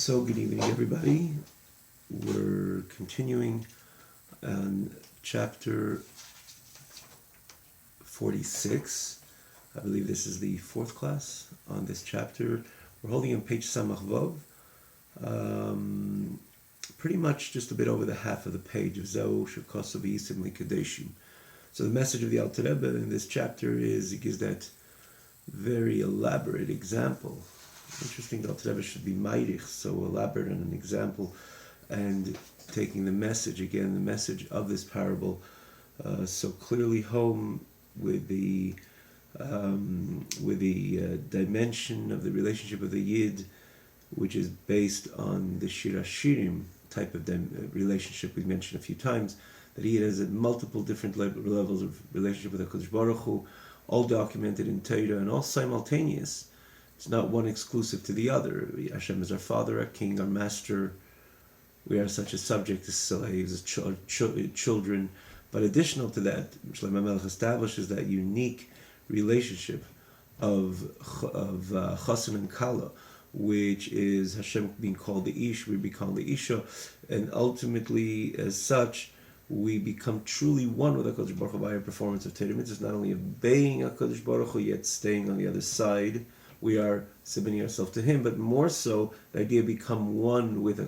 So good evening, everybody. We're continuing on chapter 46. I believe this is the fourth class on this chapter. We're holding on page Samach Vav. Pretty much just a bit over the half of the page of Zeu Shekosav Yisim Likadeshim. So the message of the Alter Rebbe in this chapter is it gives that very elaborate example. Interesting that Alter Rebbe should be Meirich, so elaborate on an example, and taking the message, again, the message of this parable, so clearly home with the dimension of the relationship of the Yid, which is based on the Shir Hashirim type of relationship we mentioned a few times, that he has at multiple different levels of relationship with HaKadosh Baruch Hu, all documented in Torah and all simultaneous. It's not one exclusive to the other. Hashem is our Father, our King, our Master. We are such a subject as slaves, as children. But additional to that, Shlomo Melech establishes that unique relationship of Chassan and Kala, which is Hashem being called the Ish, we become the Isha, and ultimately, as such, we become truly one with HaKadosh Baruch Hu by our performance of Torah Mitzvahs, not only obeying HaKadosh Baruch Hu, yet staying on the other side. We are submitting ourselves to Him, but more so, the idea of become one with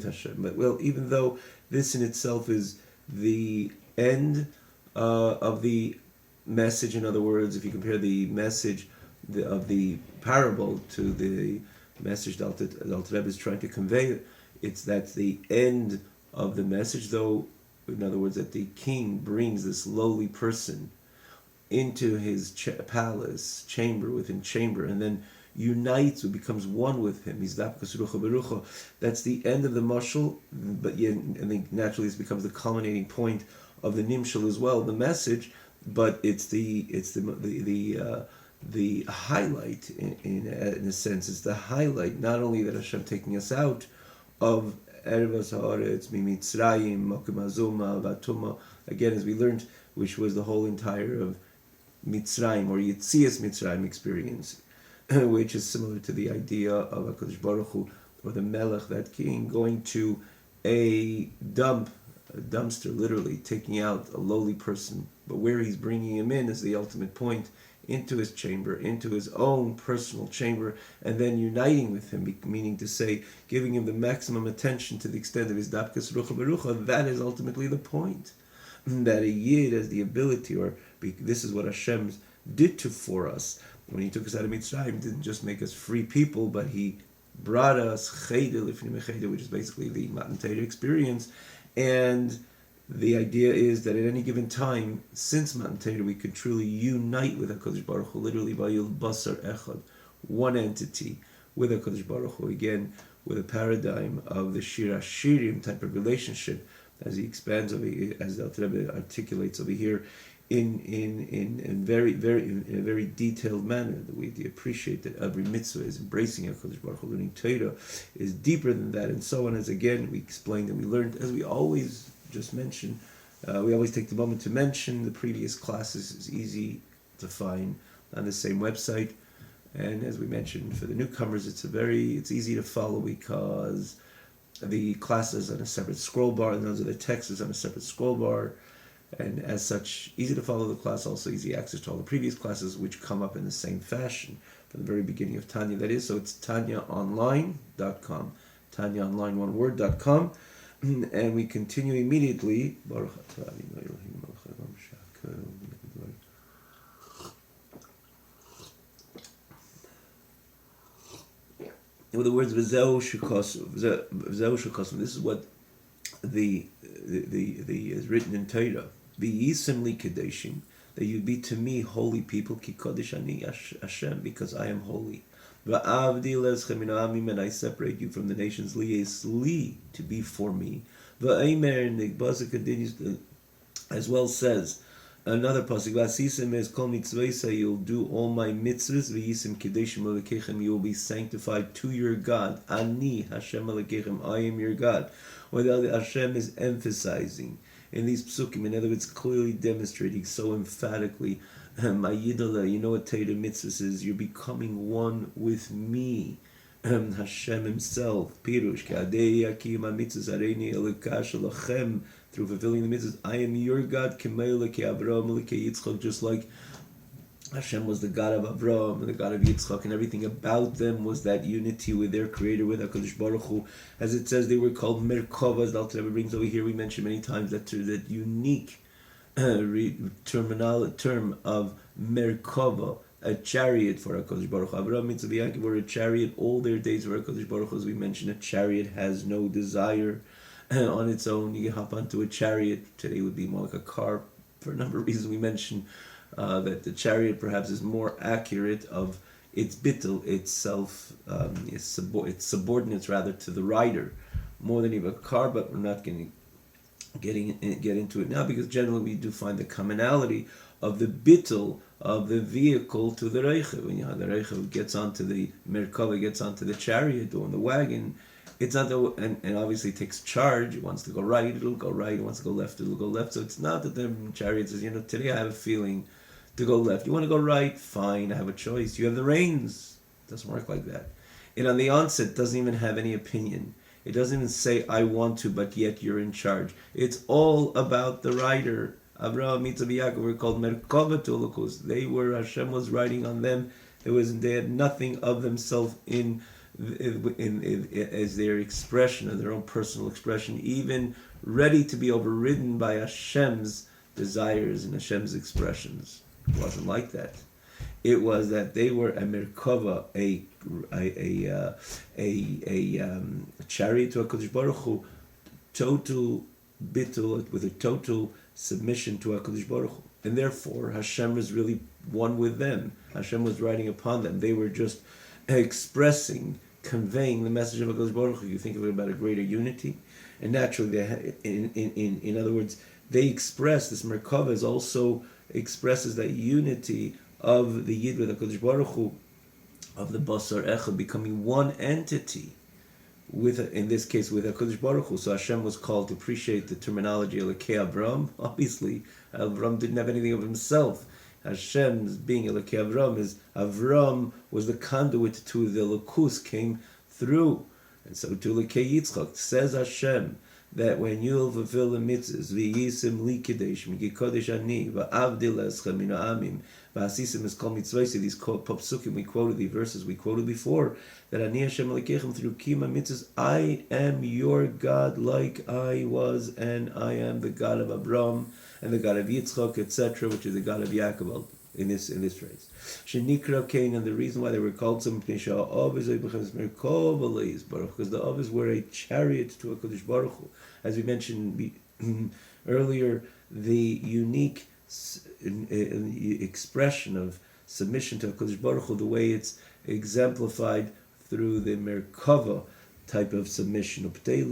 Hashem. But well, even though this in itself is the end of the message, in other words, if you compare the message of the parable to the message that Alter Rebbe is trying to convey, that's the end of the message, though, in other words, that the king brings this lowly person into his palace, chamber within chamber, and then unites, or becomes one with him. That's the end of the mashal, but yet, and then naturally this becomes the culminating point of the nimshal as well, the message. But it's the highlight in a sense. It's the highlight, not only that Hashem taking us out of Erevas Haaretz, Mimitzrayim, Mokim Azuma, Vatuma, again as we learned, which was the whole entire of Mitzrayim or Yitzias Mitzrayim experience, which is similar to the idea of HaKadosh Baruch Hu, or the Melech, that king, going to a dumpster, literally taking out a lowly person, but where he's bringing him in is the ultimate point, into his chamber, into his own personal chamber, and then uniting with him, meaning to say, giving him the maximum attention to the extent of his Dapkas Rucha Berucha. That is ultimately the point. That a Yid has the ability, or this is what Hashem did for us. When He took us out of Mitzrayim, He didn't just make us free people, but He brought us Chayda Lifnei Mechayda, which is basically the Matan Torah experience. And the idea is that at any given time, since Matan Torah, we could truly unite with HaKadosh Baruch Hu, literally by Yul Basar Echad, one entity with HaKadosh Baruch Hu, again, with a paradigm of the Shir Hashirim type of relationship, as he expands over here, as the Alter Rebbe articulates over here, in a very detailed manner, that we appreciate that every mitzvah is embracing HaKadosh Baruch Hu, learning Torah is deeper than that, and so on. As again we explained and we learned, as we always just mentioned, we always take the moment to mention the previous classes. Is easy to find on the same website, and as we mentioned, for the newcomers, it's easy to follow because the classes on a separate scroll bar, and those are the texts on a separate scroll bar, and as such, easy to follow the class, also easy access to all the previous classes, which come up in the same fashion from the very beginning of Tanya, that is. So it's tanyaonline.com, tanyaonline1word.com, and we continue immediately. In other words, V'zeu Shekosim. This is what the is written in Torah. V'yisim li kadeshim, that you be to me holy people, ki kodesh ani Hashem, because I am holy. V'avdi leschem min ha'amim, and I separate you from the nations, liyes li, to be for me. V'aymer, and the pasuk continues, as well says, another pasuk, v'asisim es kol mitzvaysa, you'll do all my mitzvahs, v'yisim kadeshim alekechem, you will be sanctified to your God. Ani Hashem alekechem, I am your God. Or the Hashem is emphasizing in these psukim, in other words, clearly demonstrating so emphatically, my yidola, you know what Torah mitzvahs is, you're becoming one with me. Hashem himself, Pirush, Ka'adei Yakim HaMitzvahs Areini Elikash Lachem, through fulfilling the mitzvahs, I am your God, K'meila K'Avraham K'Yitzchak, just like Hashem was the God of Avraham and the God of Yitzchak, and everything about them was that unity with their Creator, with HaKadosh Baruch Hu. As it says, they were called Merkava, as the Alter Rebbe brings over here. We mentioned many times that unique term of Merkava, a chariot for HaKadosh Baruch Hu. Avraham, Mitzvah, Yaakov were a chariot all their days for HaKadosh Baruch Hu. As we mentioned, a chariot has no desire on its own. You can hop onto a chariot. Today would be more like a car for a number of reasons. We mentioned that the chariot perhaps is more accurate of its bittul, itself, its subordinates rather to the rider, more than even a car. But we're not going to get into it now, because generally we do find the commonality of the bittul of the vehicle to the reichev. When the reichev gets onto the merkava, gets onto the chariot or in the wagon, it's not and obviously it takes charge. It wants to go right, it'll go right. It wants to go left, it'll go left. So it's not that the chariot says, today I have a feeling to go left. You want to go right? Fine, I have a choice. You have the reins. It doesn't work like that. And on the onset, doesn't even have any opinion. It doesn't even say, I want to, but yet you're in charge. It's all about the rider. Avraham, Mitzvah, Yaakov were called Merkava Tulukus. They were, Hashem was riding on them. They had nothing of themselves in as their expression, of their own personal expression, even ready to be overridden by Hashem's desires and Hashem's expressions. It wasn't like that. It was that they were a merkava, a chariot to HaKadosh Baruch Hu, total bittul, with a total submission to HaKadosh Baruch Hu. And therefore, Hashem was really one with them. Hashem was riding upon them. They were just expressing, conveying the message of HaKadosh Baruch Hu. You think of it about a greater unity. And naturally, in other words, they express, this merkava is also expresses that unity of the Yid with HaKadosh Baruch Hu, of the Basar Echad, becoming one entity, with, in this case, with HaKadosh Baruch Hu. So Hashem was called to appreciate the terminology Elokei Avram. Obviously, Avram didn't have anything of himself. Hashem's being Elokei Avram is, Avram was the conduit to the Elokus, came through. And so to Elokei Yitzchak, says Hashem, that when you'll fulfill the mitzvahs, v'yisim li kadesh, migikodesh ani, v'avdil eschem min ha'amim, v'asisim es kol mitzvahs, these psukim we quoted, the verses we quoted before, that ani Hashem Elokeichem through kima mitzvahs, I am your God like I was, and I am the God of Abraham, and the God of Yitzchak, etc., which is the God of Yaakov, in this phrase. Shenikra Kain, and the reason why they were called so, because the Avos were a chariot to HaKadosh Baruch Hu. As we mentioned earlier, the unique expression of submission to HaKadosh Baruch Hu, the way it's exemplified through the Merkava type of submission, and they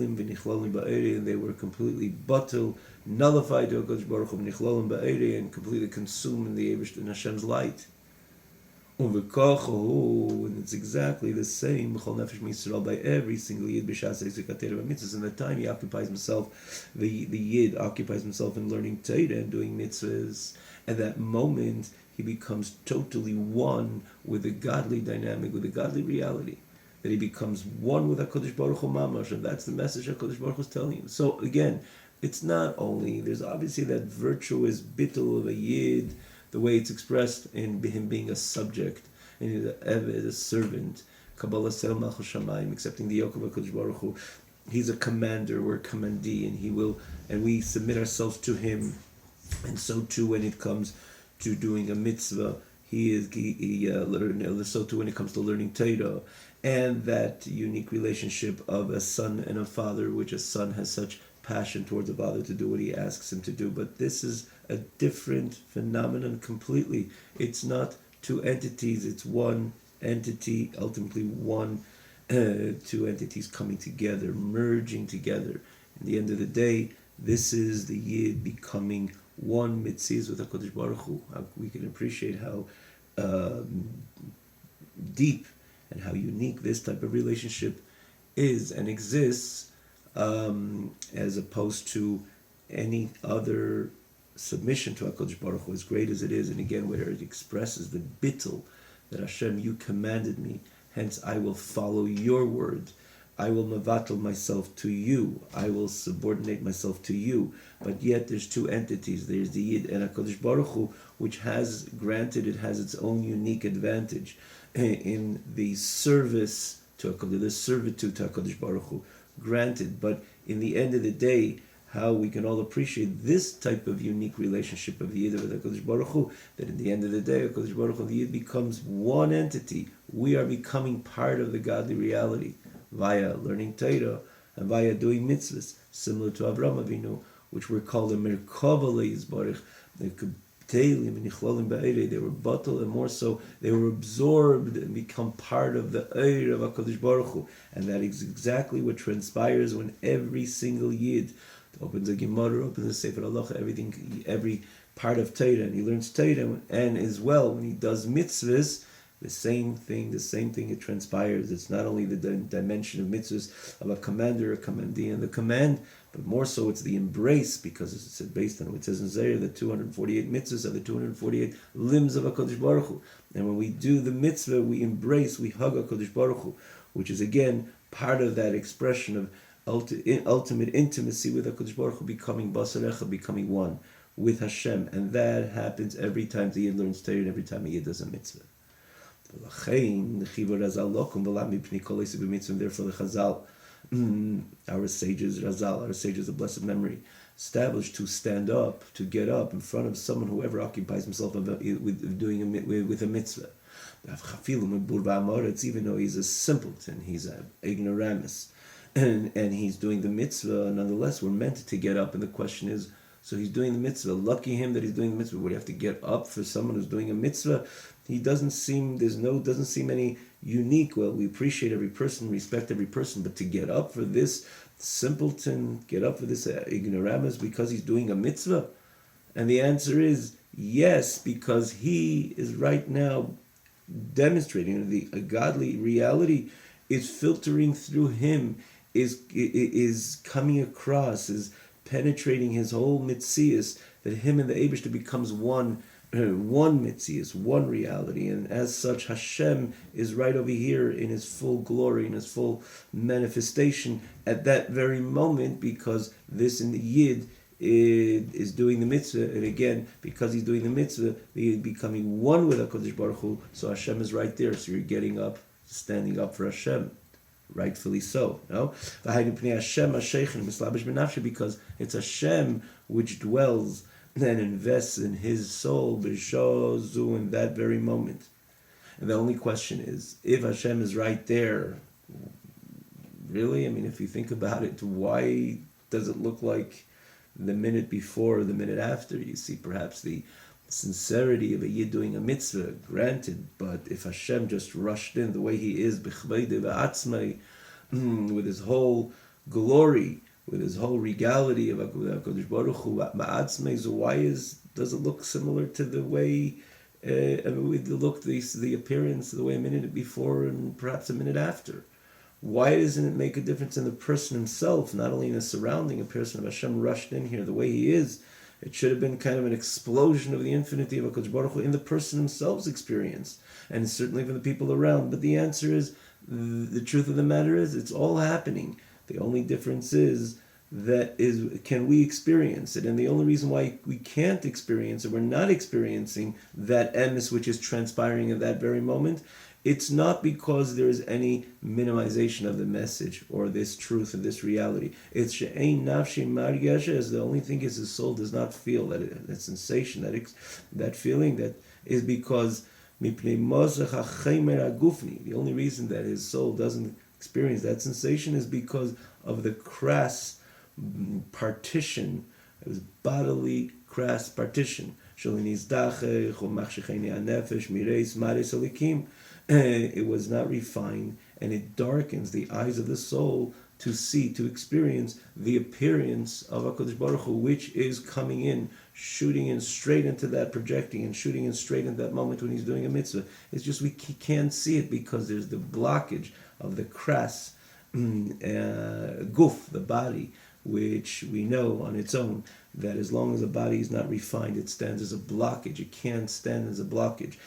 were completely batel, nullified to HaKadosh Baruch Hu, and completely consumed in the Eibush, in Hashem's light. And it's exactly the same by every single Yid in the time he occupies himself, the Yid occupies himself in learning Torah and doing mitzvahs. At that moment, he becomes totally one with the godly dynamic, with the godly reality. That he becomes one with HaKadosh Baruch Hu Mamash, and that's the message HaKadosh Baruch Hu is telling him. So again, it's not only, there's obviously that virtuous bittul of a Yid, the way it's expressed in him being a subject, and a servant, Kabbalah Sel Malchus Shamayim, accepting the yoke of HaKadosh Baruch Hu. He's a commander, we're a commandee, and we submit ourselves to him. And so too when it comes to doing a mitzvah, so too when it comes to learning Torah, and that unique relationship of a son and a father, which a son has such passion towards a father to do what he asks him to do. But this is a different phenomenon completely. It's not two entities, it's one entity, ultimately one, two entities coming together, merging together. At the end of the day, this is the Yid becoming one mitzvahs with HaKadosh Baruch Hu. We can appreciate how deep and how unique this type of relationship is and exists, as opposed to any other submission to HaKadosh Baruch Hu, as great as it is, and again where it expresses the bittul, that Hashem, you commanded me, hence I will follow your word. I will mavatal myself to you. I will subordinate myself to you. But yet there's two entities. There's the Yid and HaKadosh Baruch Hu, which has granted, it has its own unique advantage in the service to HaKadosh, the servitude to HaKadosh Baruch Hu. Granted, but in the end of the day, how we can all appreciate this type of unique relationship of the Yid with HaKadosh Baruch Hu, that in the end of the day, HaKadosh Baruch Hu and the Yid becomes one entity. We are becoming part of the godly reality via learning Torah and via doing mitzvahs, similar to Avraham Avinu, which were called the Merkava Le'Yizbarich, the K'Telim and Nichlolim Ba'irei. They were batal, and more so, they were absorbed and become part of the Eir of HaKadosh Baruch Hu. And that is exactly what transpires when every single Yid opens a Gemara, opens a Sefer Halacha, every part of Torah, and he learns Torah, and as well, when he does mitzvahs, the same thing it transpires. It's not only the dimension of mitzvahs of a commander, a commandee, and the command, but more so it's the embrace, because it's based on what it says in Zayir, the 248 mitzvahs are the 248 limbs of HaKadosh Baruch Hu. And when we do the mitzvah, we embrace, we hug HaKadosh Baruch Hu, which is again part of that expression of ultimate intimacy with HaKadosh Baruch Hu, becoming basarecha, becoming one with Hashem. And that happens every time the Yid learns Torah and every time the Yid does a mitzvah. Therefore the Chazal, our sages, Razal, our sages of blessed memory, established to stand up, to get up in front of someone, whoever occupies himself with doing with a mitzvah. It's even though he's a simpleton, he's an ignoramus, and he's doing the mitzvah, nonetheless, we're meant to get up, and the question is, so he's doing the mitzvah. Lucky him that he's doing the mitzvah. Would he have to get up for someone who's doing a mitzvah? He doesn't seem any unique. Well, we appreciate every person, respect every person, but to get up for this simpleton, get up for this ignoramus because he's doing a mitzvah? And the answer is yes, because he is right now demonstrating a godly reality is filtering through him, is coming across, is penetrating his whole mitzias, that him and the Eibishter becomes one mitzias, one reality, and as such Hashem is right over here in his full glory, in his full manifestation at that very moment, because this in the Yid is doing the mitzvah, and again, because he's doing the mitzvah, he's becoming one with HaKadosh Baruch Hu, so Hashem is right there, so you're getting up, standing up for Hashem. Rightfully so, no? Because it's Hashem which dwells and invests in his soul, in that very moment. And the only question is, if Hashem is right there, really? I mean, if you think about it, why does it look like the minute before or the minute after? You see perhaps the sincerity of a Yid doing a mitzvah, granted, but if Hashem just rushed in the way he is, with his whole glory, with his whole regality of HaKadosh Baruch Hu, so why does it look similar to the way the appearance, the way a minute before and perhaps a minute after? Why doesn't it make a difference in the person himself, not only in the surrounding? A person of Hashem rushed in here the way he is. It should have been kind of an explosion of the infinity of HaKadosh Baruch Hu in the person himself's experience, and certainly for the people around. But the answer is, the truth of the matter is, it's all happening. The only difference is, can we experience it? And the only reason why we can't experience it, we're not experiencing that emes which is transpiring at that very moment, it's not because there is any minimization of the message or this truth and this reality. It's she'ein nafshi margesha, as the only thing is his soul does not feel that sensation, that feeling, that is because mipnei mosach ha'chemer ha'gufni. The only reason that his soul doesn't experience that sensation is because of the crass partition. It was bodily crass partition. It was not refined, and it darkens the eyes of the soul to see, to experience the appearance of HaKadosh Baruch Hu, which is coming in, shooting in straight into that, projecting and shooting in straight into that moment when he's doing a mitzvah. It's just we can't see it because there's the blockage of the crass guf, the body, which we know on its own that as long as the body is not refined, it stands as a blockage. It can't stand as a blockage.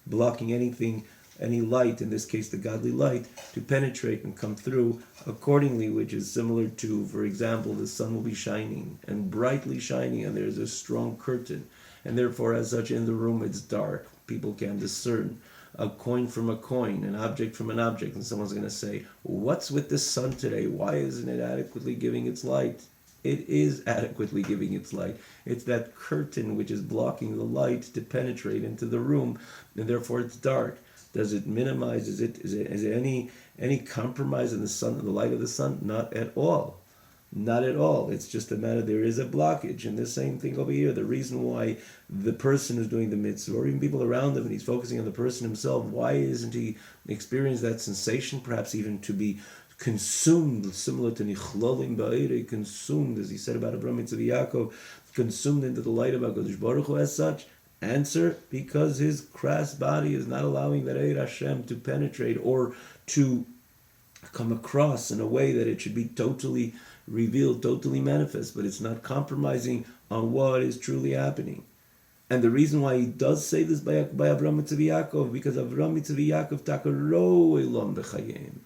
Blocking anything any light, in this case the godly light, to penetrate and come through accordingly, which is similar to, for example, the sun will be shining and brightly shining, and there's a strong curtain, and therefore as such in the room it's dark. People can discern a coin from a coin, an object from an object, and someone's going to say, what's with the sun today? Why isn't it adequately giving its light? It is adequately giving its light. It's that curtain which is blocking the light to penetrate into the room, and therefore it's dark. Does it minimize? Is it any compromise in the sun, in the light of the sun? Not at all. Not at all. It's just a matter, there is a blockage. And the same thing over here. The reason why the person who's doing the mitzvah, or even people around him, and he's focusing on the person himself, why isn't he experiencing that sensation, perhaps even to be consumed, similar to Nichlolim Ba'ere, consumed, as he said about Avraham Yitzchak Yaakov, consumed into the light of HaKadosh Baruch Hu as such? Answer, because his crass body is not allowing that Eir Hashem to penetrate or to come across in a way that it should be totally revealed, totally manifest, but it's not compromising on what is truly happening. And the reason why he does say this by Avraham Yitzchak Yaakov, because Avraham Yitzchak Yaakov takaro elam b'chayim.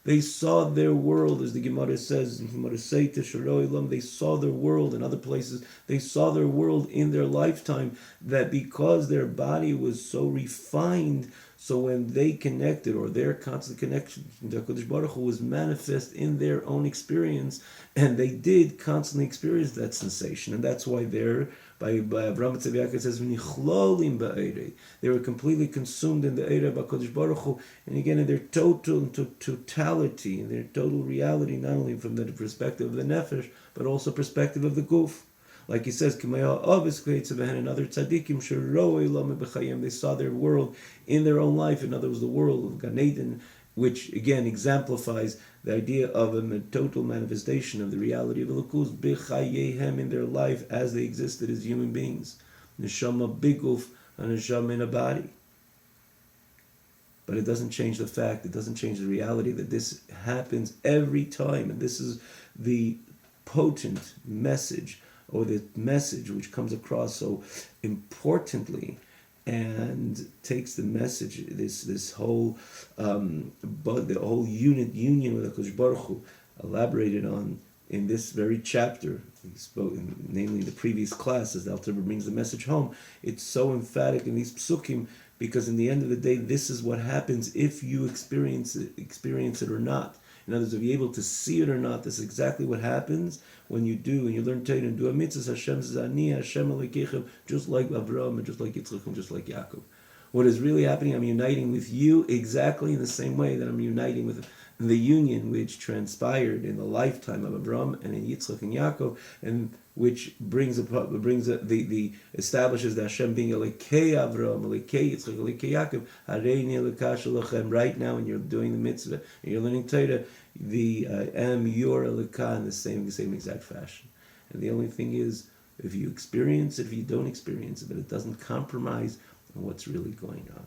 They saw their world, as the Gemara says, in Gemara Seita, Sharo Elam, they saw their world in other places, they saw their world in their lifetime, that because their body was so refined, so when they connected, or their constant connection to HaKadosh Baruch Hu was manifest in their own experience, and they did constantly experience that sensation. And that's why by Avraham Yitzchak Yaakov, it says, V'nichlolim ba'erei. They were completely consumed in the Eireh of HaKadosh Baruch Hu, and again in their totality, in their total reality, not only from the perspective of the nefesh, but also perspective of the guf. Like he says, and other tzaddikim, they saw their world in their own life. In other words, the world of Gan Eden, which again exemplifies the idea of a total manifestation of the reality of Elokus b'chayehem, in their life as they existed as human beings. Neshama biguf, and neshama in a body. But it doesn't change the fact, it doesn't change the reality that this happens every time. And this is the potent message, or the message which comes across so importantly and takes the message, this whole but the whole union with HaKadosh Baruch Hu, elaborated on in this very chapter. He spoke, namely the previous class, as the Alter Rebbe brings the message home. It's so emphatic in these psukim, because in the end of the day, this is what happens if you experience it or not. In other words, if you're able to see it or not, this is exactly what happens when you do, and you learn Torah and do a mitzvah. Hashem says, Ani Hashem Elokeichem, just like Avraham, and just like Yitzchak, and just like Yaakov. What is really happening, I'm uniting with you exactly in the same way that I'm uniting with the union which transpired in the lifetime of Avraham and in Yitzchak and Yaakov, and which establishes the Hashem being Elokei Avraham, Elokei Yitzchak, Elokei Yaakov, Hareini Elokah Shalochem. Right now, when you're doing the mitzvah and you're learning Torah, the am your Elokah in the same exact fashion. And the only thing is, if you experience it, if you don't experience it, but it doesn't compromise on what's really going on.